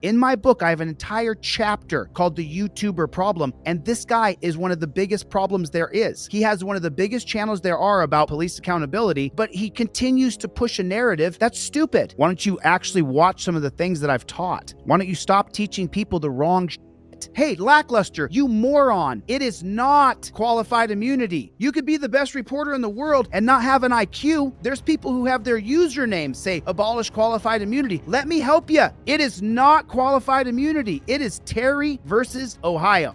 In my book, I have an entire chapter called The YouTuber Problem, and this guy is one of the biggest problems there is. He has one of the biggest channels there are about police accountability, but he continues to push a narrative that's stupid. Why don't you actually watch some of the things that I've taught? Why don't you stop teaching people the wrong shit? Hey, Lackluster, you moron. It is not qualified immunity. You could be the best reporter in the world and not have an IQ. There's people who have their usernames say abolish qualified immunity. Let me help you. It is not qualified immunity. It is Terry versus Ohio.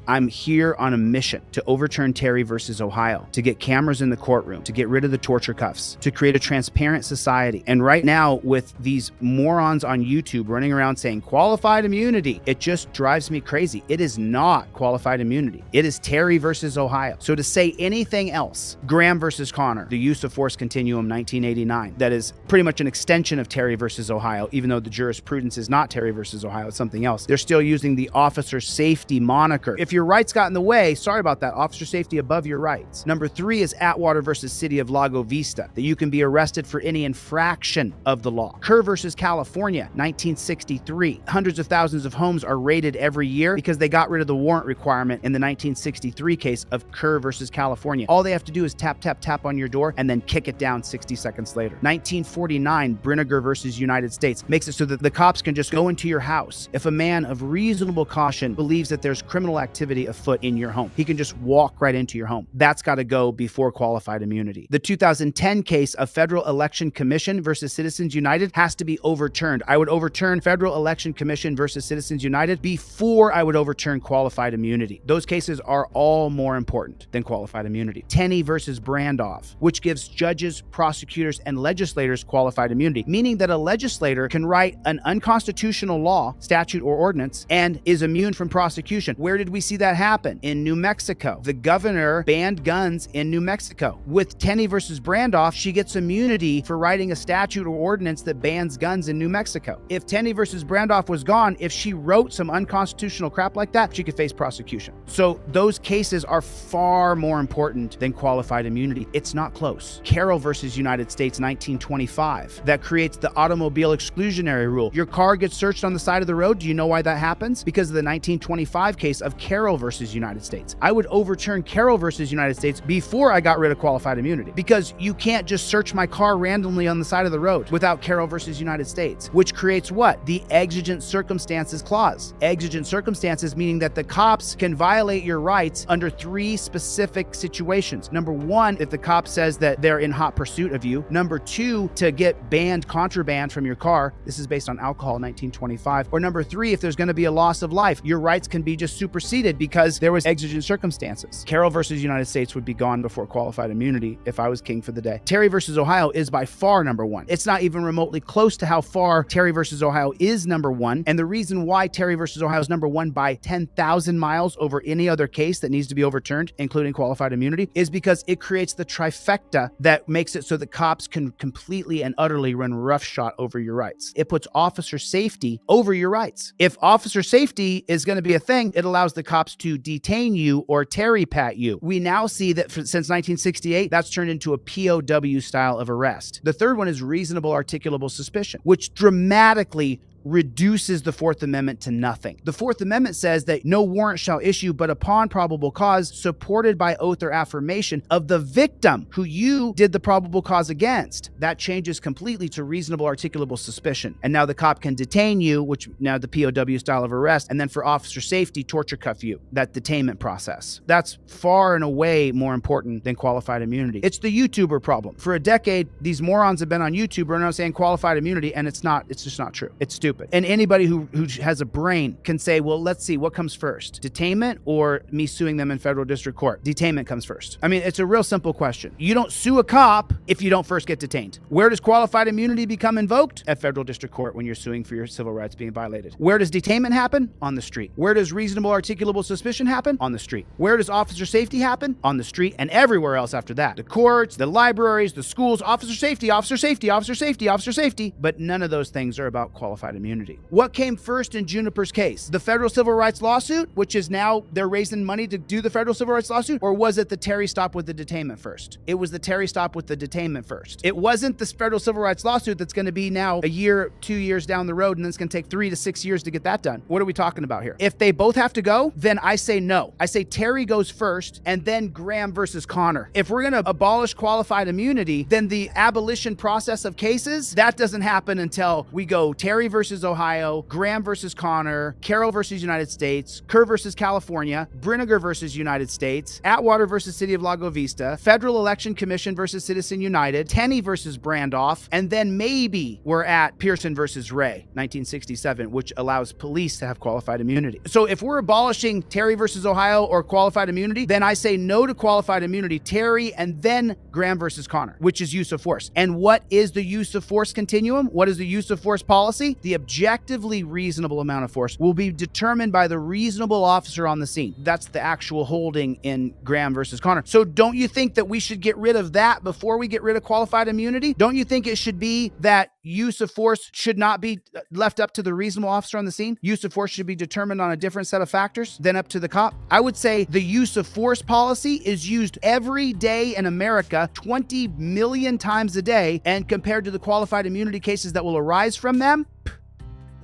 I'm here on a mission to overturn Terry versus Ohio, to get cameras in the courtroom, to get rid of the torture cuffs, to create a transparent society. And right now, with these morons on YouTube running around saying qualified immunity, it just drives me crazy. It is not qualified immunity. It is Terry versus Ohio. So to say anything else, Graham versus Connor, the use of force continuum 1989, that is pretty much an extension of Terry versus Ohio, even though the jurisprudence is not Terry versus Ohio, it's something else. They're still using the officer safety moniker. If your rights got in the way, sorry about that, officer safety above your rights. Number 3 is Atwater versus City of Lov Vista, that you can be arrested for any infraction of the law. Kerr versus California, 1963. Hundreds of thousands of homes are raided every year because they got rid of the warrant requirement in the 1963 case of Kerr versus California. All they have to do is tap, tap, tap on your door and then kick it down 60 seconds later. 1949, Brinegar versus United States makes it so that the cops can just go into your house. If a man of reasonable caution believes that there's criminal activity afoot in your home, he can just walk right into your home. That's got to go before qualified immunity. The 2010 case of Federal Election Commission versus Citizens United has to be overturned. I would overturn Federal Election Commission versus Citizens United before I would overturn qualified immunity. Those cases are all more important than qualified immunity. Tenny versus Brandoff, which gives judges, prosecutors, and legislators qualified immunity, meaning that a legislator can write an unconstitutional law, statute, or ordinance and is immune from prosecution. Where did we see that happen? In New Mexico. The governor banned guns in New Mexico. With Tenny versus Brandoff, she gets immunity for writing a statute or ordinance that bans guns in New Mexico. If Tenny versus Brandoff was gone, if she wrote some unconstitutional crap like that, she could face prosecution. So those cases are far more important than qualified immunity. It's not close. Carroll versus United States, 1925, that creates the automobile exclusionary rule. Your car gets searched on the side of the road. Do you know why that happens? Because of the 1925 case of Carroll versus United States. I would overturn Carroll versus United States before I got rid of qualified immunity, because you can't just search my car randomly on the side of the road without Carroll versus United States, which creates what? The exigent circumstances clause. Exigent circumstances meaning that the cops can violate your rights under 3 specific situations. Number 1, if the cop says that they're in hot pursuit of you. Number 2, to get banned contraband from your car. This is based on alcohol, 1925. Or number 3, if there's going to be a loss of life, your rights can be just superseded because there was exigent circumstances. Carroll versus United States would be gone before qualified immunity if I was king for the day. Terry versus Ohio is by far number 1. It's not even remotely close to how far Terry versus Ohio is number 1. And the reason why Terry versus Ohio is number 1 by 10,000 miles over any other case that needs to be overturned, including qualified immunity, is because it creates the trifecta that makes it so that cops can completely and utterly run roughshod over your rights. It puts officer safety over your rights. If officer safety is going to be a thing, it allows the cops to detain you or Terry pat you. We now see that since 1968, that's turned into a POW style of arrest. The third one is reasonable articulable suspicion, which dramatically reduces the Fourth Amendment to nothing. The Fourth Amendment says that no warrant shall issue but upon probable cause supported by oath or affirmation of the victim who you did the probable cause against. That changes completely to reasonable articulable suspicion. And now the cop can detain you, which now the POW style of arrest, and then for officer safety, torture cuff you, that detainment process. That's far and away more important than qualified immunity. It's the YouTuber problem. For a decade, these morons have been on YouTube running around saying qualified immunity, and it's just not true. It's stupid. And anybody who has a brain can say, well, let's see, what comes first? Detainment or me suing them in federal district court? Detainment comes first. I mean, it's a real simple question. You don't sue a cop if you don't first get detained. Where does qualified immunity become invoked? At federal district court when you're suing for your civil rights being violated. Where does detainment happen? On the street. Where does reasonable articulable suspicion happen? On the street. Where does officer safety happen? On the street and everywhere else after that. The courts, the libraries, the schools, officer safety, officer safety, officer safety, officer safety. But none of those things are about qualified immunity. immunity. What came first in Juniper's case? The federal civil rights lawsuit, which is now they're raising money to do the federal civil rights lawsuit, or was it the Terry stop with the detainment first? It was the Terry stop with the detainment first. It wasn't the federal civil rights lawsuit that's going to be now a year, 2 years down the road, and then it's going to take 3 to 6 years to get that done. What are we talking about here? If they both have to go, then I say no. I say Terry goes first and then Graham versus Connor. If we're going to abolish qualified immunity, then the abolition process of cases, that doesn't happen until we go Terry versus Ohio, Graham versus Connor, Carroll versus United States, Kerr versus California, Brinegar versus United States, Atwater versus City of Lov Vista, Federal Election Commission versus Citizen United, Tenny versus Brandoff, and then maybe we're at Pearson versus Ray, 1967, which allows police to have qualified immunity. So if we're abolishing Terry versus Ohio or qualified immunity, then I say no to qualified immunity, Terry, and then Graham versus Connor, which is use of force. And what is the use of force continuum? What is the use of force policy? The objectively reasonable amount of force will be determined by the reasonable officer on the scene. That's the actual holding in Graham versus Connor. So don't you think that we should get rid of that before we get rid of qualified immunity? Don't you think it should be that use of force should not be left up to the reasonable officer on the scene? Use of force should be determined on a different set of factors than up to the cop? I would say the use of force policy is used every day in America, 20 million times a day, and compared to the qualified immunity cases that will arise from them,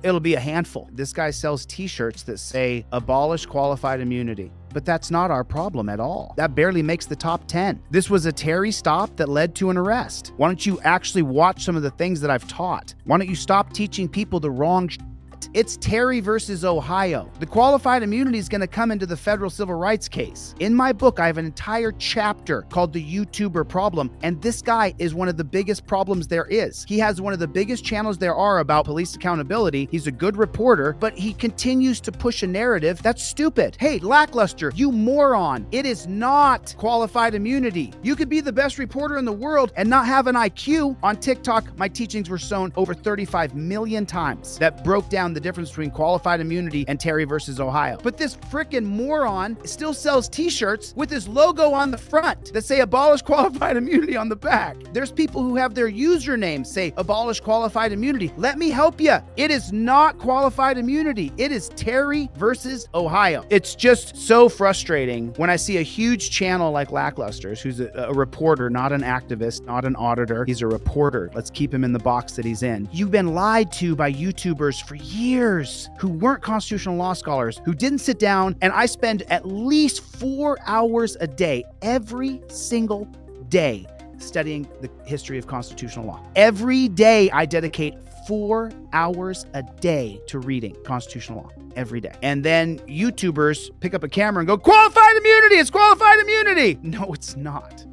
it'll be a handful. This guy sells t-shirts that say abolish qualified immunity. But that's not our problem at all. That barely makes the top 10. This was a Terry stop that led to an arrest. Why don't you actually watch some of the things that I've taught? Why don't you stop teaching people the wrong shit? It's Terry versus Ohio. The qualified immunity is going to come into the federal civil rights case. In my book, I have an entire chapter called the YouTuber problem, and this guy is one of the biggest problems there is. He has one of the biggest channels there are about police accountability. He's a good reporter, but he continues to push a narrative that's stupid. Hey, lackluster, you moron. It is not qualified immunity. You could be the best reporter in the world and not have an IQ. On TikTok, my teachings were shown over 35 million times that broke down the difference between qualified immunity and Terry versus Ohio. But this frickin' moron still sells t-shirts with his logo on the front that say abolish qualified immunity on the back. There's people who have their usernames say abolish qualified immunity. Let me help you. It is not qualified immunity. It is Terry versus Ohio. It's just so frustrating when I see a huge channel like Lackluster's, who's a reporter, not an activist, not an auditor. He's a reporter. Let's keep him in the box that he's in. You've been lied to by YouTubers for years who weren't constitutional law scholars, who didn't sit down, and I spend at least 4 hours a day, every single day, studying the history of constitutional law. Every day I dedicate 4 hours a day to reading constitutional law. Every day. And then YouTubers pick up a camera and go, qualified immunity, it's qualified immunity. No, it's not.